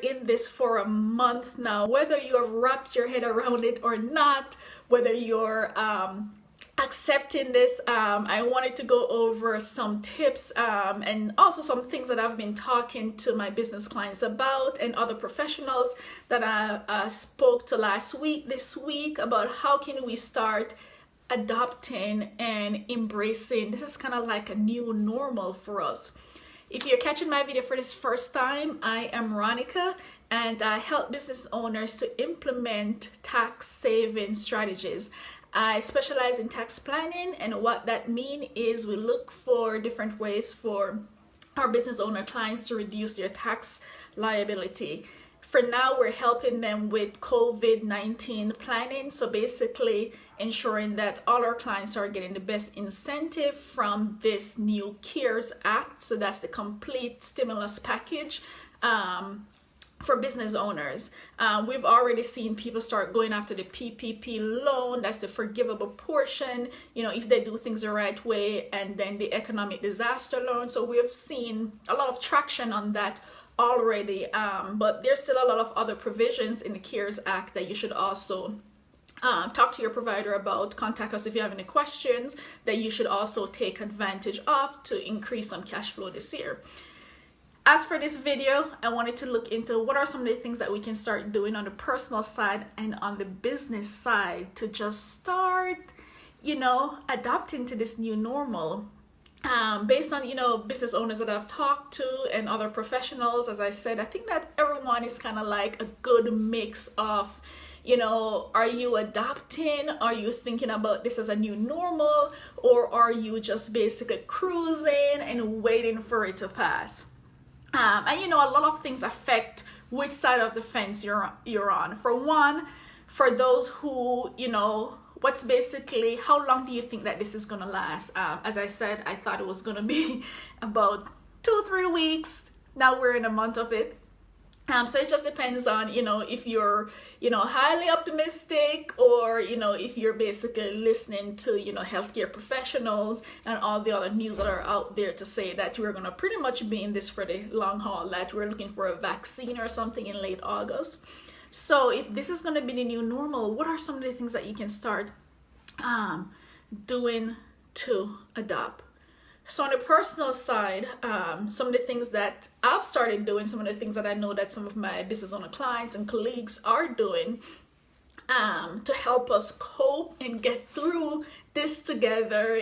in this for a month now, whether you have wrapped your head around it or not, whether you're accepting this. I wanted to go over some tips and also some things that I've been talking to my business clients about and other professionals that I spoke to this week about how can we start adopting and embracing. This is kind of like a new normal for us. If you're catching my video for this first time, I am Veronica, and I help business owners to implement tax saving strategies. I specialize in tax planning, and what that means is we look for different ways for our business owner clients to reduce their tax liability. For now, we're helping them with COVID-19 planning. So basically ensuring that all our clients are getting the best incentive from this new CARES Act. So that's the complete stimulus package for business owners. We've already seen people start going after the PPP loan. That's the forgivable portion, if they do things the right way, and then the economic disaster loan. So we've seen a lot of traction on that already, but there's still a lot of other provisions in the CARES Act that you should also talk to your provider about. Contact us if you have any questions that you should also take advantage of to increase some cash flow this year. As for this video, I wanted to look into what are some of the things that we can start doing on the personal side and on the business side to just start, adapting to this new normal. Based on business owners that I've talked to and other professionals, as I said, I think that everyone is kind of like a good mix of are you adapting, are you thinking about this as a new normal, or are you just basically cruising and waiting for it to pass? And a lot of things affect which side of the fence you're on. For one, for those who what's basically, how long do you think that this is going to last? As I said, I thought it was going to be about 2-3 weeks. Now we're in a month of it. So it just depends on, if you're, highly optimistic, or, if you're basically listening to, healthcare professionals and all the other news that are out there to say that we're going to pretty much be in this for the long haul, that we're looking for a vaccine or something in late August. So if this is going to be the new normal, what are some of the things that you can start doing to adopt? So on the personal side, some of the things that I've started doing, some of the things that I know that some of my business owner clients and colleagues are doing to help us cope and get through this together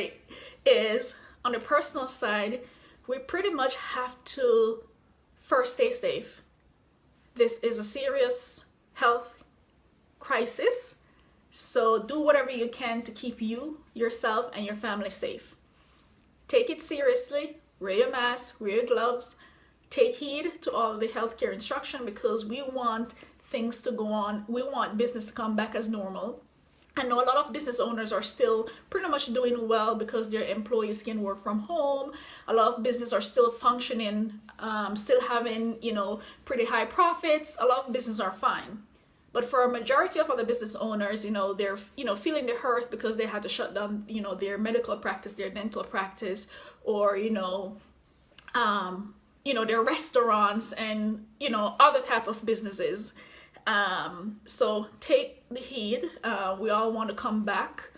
is, on the personal side, we pretty much have to first stay safe. This is a serious health crisis, so do whatever you can to keep you, yourself, and your family safe. Take it seriously, wear your mask, wear your gloves, take heed to all the healthcare instruction, because we want things to go on. We want business to come back as normal. I know a lot of business owners are still pretty much doing well because their employees can work from home. A lot of business are still functioning, still having, pretty high profits. A lot of business are fine. But for a majority of other business owners, they're, feeling the hurt because they had to shut down, their medical practice, their dental practice, or, their restaurants and, other type of businesses. So take the heed. We all want to come back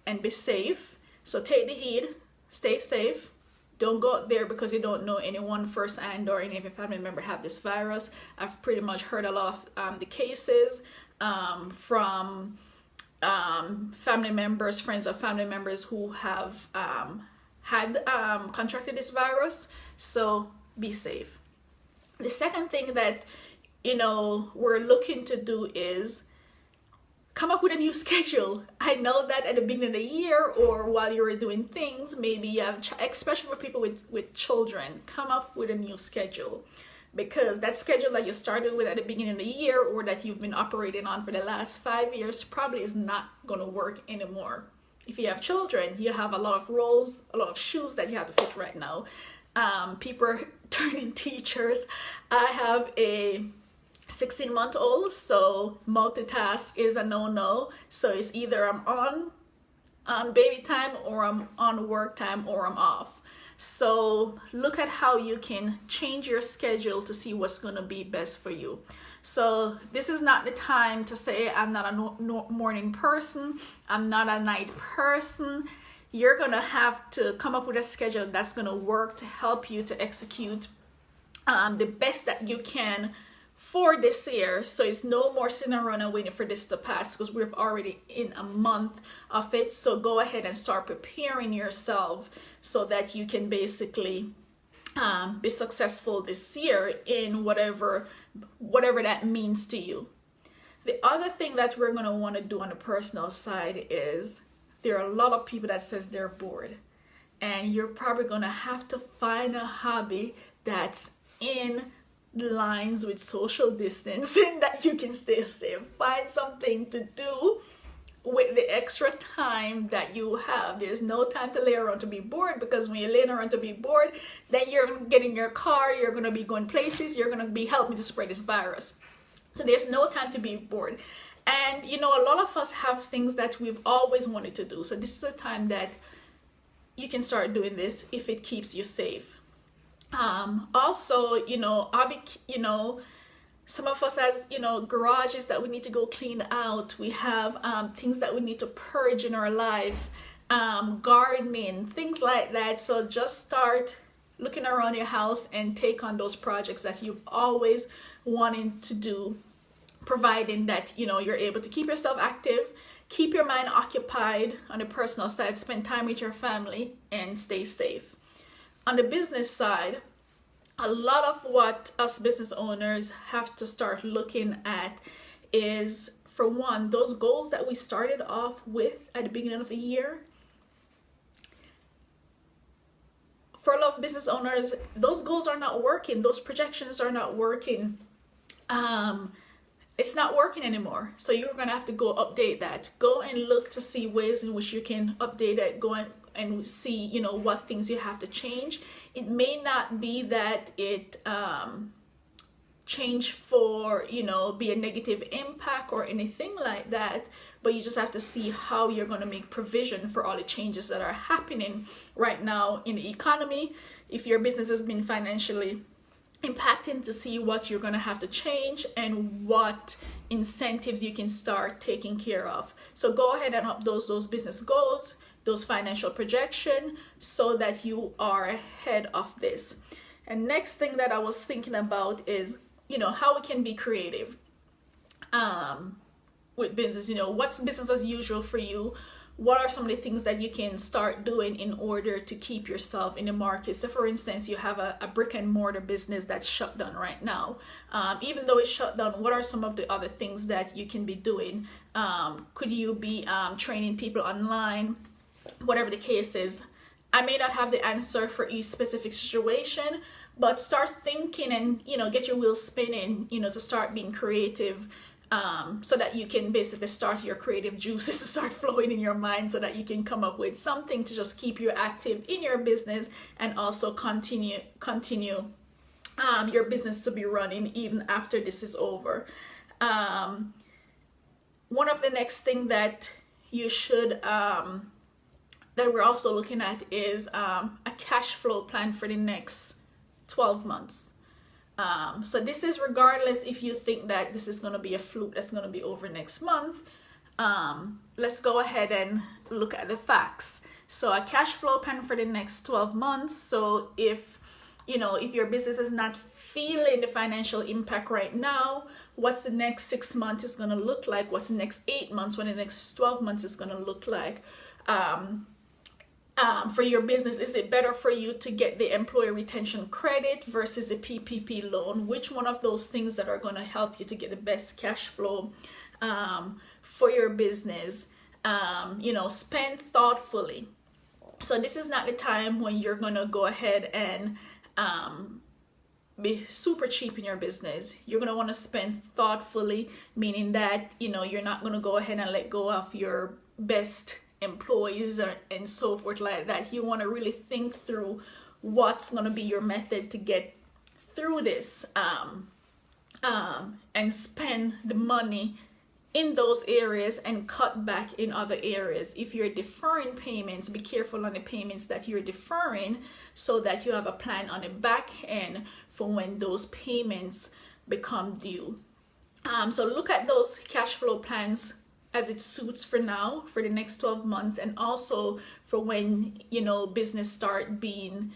and be safe. So take the heed, stay safe. Don't go out there because you don't know anyone firsthand or any of your family member have this virus. I've pretty much heard a lot of the cases from family members, friends of family members who have had contracted this virus. So be safe. The second thing that we're looking to do is come up with a new schedule. I know that at the beginning of the year or while you were doing things, maybe you have, especially for people with children, come up with a new schedule, because that schedule that you started with at the beginning of the year or that you've been operating on for the last 5 years probably is not going to work anymore. If you have children, you have a lot of roles, a lot of shoes that you have to fit right now. People are turning teachers. I have a 16-month-old, so multitask is a no-no. So it's either I'm on baby time, or I'm on work time, or I'm off. So look at how you can change your schedule to see what's going to be best for you. So this is not the time to say, I'm not a morning person, I'm not a night person. You're going to have to come up with a schedule that's going to work to help you to execute the best that you can for this year. So it's no more sitting around and waiting for this to pass, because we're already in a month of it. So go ahead and start preparing yourself so that you can basically be successful this year in whatever that means to you. The other thing that we're going to want to do on the personal side is, there are a lot of people that says they're bored, and you're probably going to have to find a hobby that's in lines with social distancing that you can stay safe. Find something to do with the extra time that you have. There's no time to lay around to be bored, because when you're laying around to be bored, then you're getting your car, you're going to be going places, you're going to be helping to spread this virus. So there's no time to be bored. And a lot of us have things that we've always wanted to do. So this is a time that you can start doing this if it keeps you safe. Also, some of us has, garages that we need to go clean out. We have things that we need to purge in our life, gardening, things like that. So just start looking around your house and take on those projects that you've always wanted to do, providing that, you're able to keep yourself active, keep your mind occupied on the personal side, spend time with your family, and stay safe. On the business side, a lot of what us business owners have to start looking at is, for one, those goals that we started off with at the beginning of the year. For a lot of business owners, those goals are not working. Those projections are not working. It's not working anymore. So you're going to have to go update that. Go and look to see ways in which you can update it. Go and see, what things you have to change. It may not be that it change for, be a negative impact or anything like that, but you just have to see how you're going to make provision for all the changes that are happening right now in the economy. If your business has been financially impacting, to see what you're going to have to change and what incentives you can start taking care of. So go ahead and update those business goals, those financial projection, so that you are ahead of this. And next thing that I was thinking about is, how we can be creative with business. What's business as usual for you? What are some of the things that you can start doing in order to keep yourself in the market? So for instance, you have a brick and mortar business that's shut down right now. Even though it's shut down, what are some of the other things that you can be doing? Could you be training people online? Whatever the case is. I may not have the answer for each specific situation, but start thinking and, get your wheels spinning, to start being creative. So that you can basically start your creative juices to start flowing in your mind, so that you can come up with something to just keep you active in your business, and also continue your business to be running even after this is over. One of the next thing that you should that we're also looking at is a cash flow plan for the next 12 months. So this is regardless if you think that this is going to be a fluke that's going to be over next month. Let's go ahead and look at the facts. So a cash flow plan for the next 12 months. So if your business is not feeling the financial impact right now, what's the next 6 months is going to look like? What's the next 8 months? What the next 12 months is going to look like? For your business, is it better for you to get the employee retention credit versus the PPP loan? Which one of those things that are going to help you to get the best cash flow for your business? Spend thoughtfully. So this is not the time when you're going to go ahead and be super cheap in your business. You're going to want to spend thoughtfully, meaning that, you're not going to go ahead and let go of your best employees and so forth like that. You want to really think through what's going to be your method to get through this and spend the money in those areas and cut back in other areas. If you're deferring payments, be careful on the payments that you're deferring so that you have a plan on the back end for when those payments become due. So look at those cash flow plans as it suits for now, for the next 12 months, and also for when, you know, business start being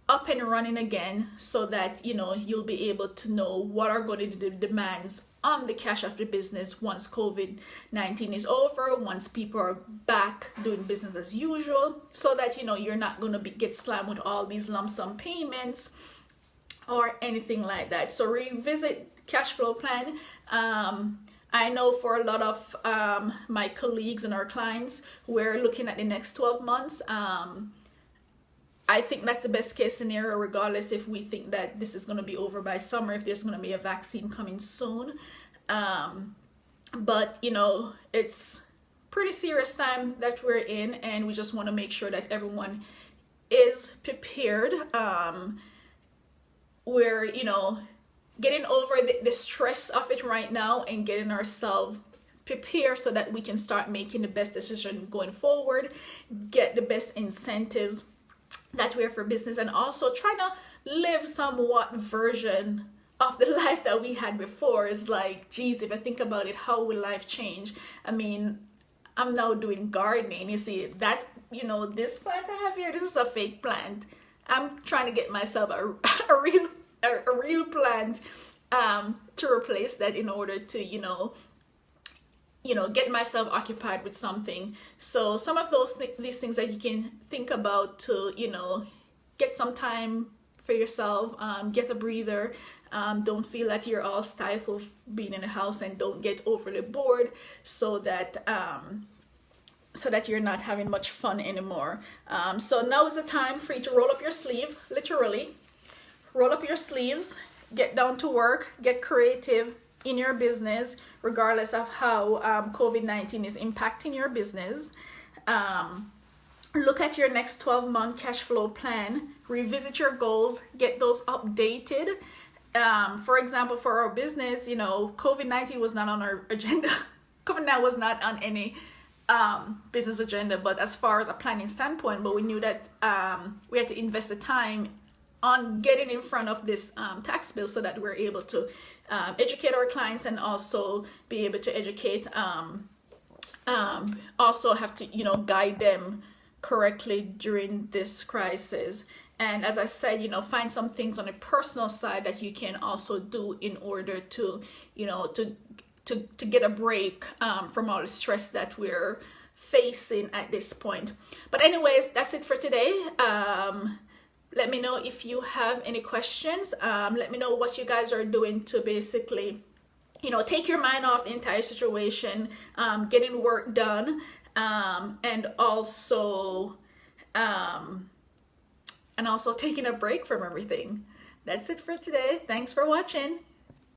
up and running again, so that, you know, you'll be able to know what are going to be the demands on the cash of the business once COVID-19 is over, once people are back doing business as usual, so that, you know, you're not going to get slammed with all these lump sum payments or anything like that. So revisit cash flow plan. I know for a lot of my colleagues and our clients, we're looking at the next 12 months. I think that's the best case scenario, regardless if we think that this is going to be over by summer, if there's going to be a vaccine coming soon. But, you know, it's pretty serious time that we're in, and we just want to make sure that everyone is prepared. We're, you know, getting over the stress of it right now and getting ourselves prepared so that we can start making the best decision going forward, get the best incentives that we're for business, and also trying to live somewhat version of the life that we had before. It's like, geez, if I think about it, how will life change? I mean, I'm now doing gardening. You see that, you know, this plant I have here, this is a fake plant. I'm trying to get myself a real plant to replace that in order to, you know, get myself occupied with something. So some of these things that you can think about to, you know, get some time for yourself, get a breather, don't feel like you're all stifled being in the house, and don't get overly bored, so that you're not having much fun anymore. So now is the time for you to roll up your sleeve, literally. Roll up your sleeves, get down to work, get creative in your business, regardless of how COVID-19 is impacting your business. Look at your next 12-month cash flow plan, revisit your goals, get those updated. For example, for our business, you know, COVID-19 was not on our agenda. COVID-19 was not on any business agenda, but as far as a planning standpoint, but we knew that we had to invest the time on getting in front of this tax bill, so that we're able to educate our clients, and also be able to educate, also have to, you know, guide them correctly during this crisis. And as I said, you know, find some things on a personal side that you can also do in order to, you know, to get a break from all the stress that we're facing at this point. But anyways, that's it for today. Let me know if you have any questions. Let me know what you guys are doing to basically, you know, take your mind off the entire situation, getting work done, and also taking a break from everything. That's it for today. Thanks for watching.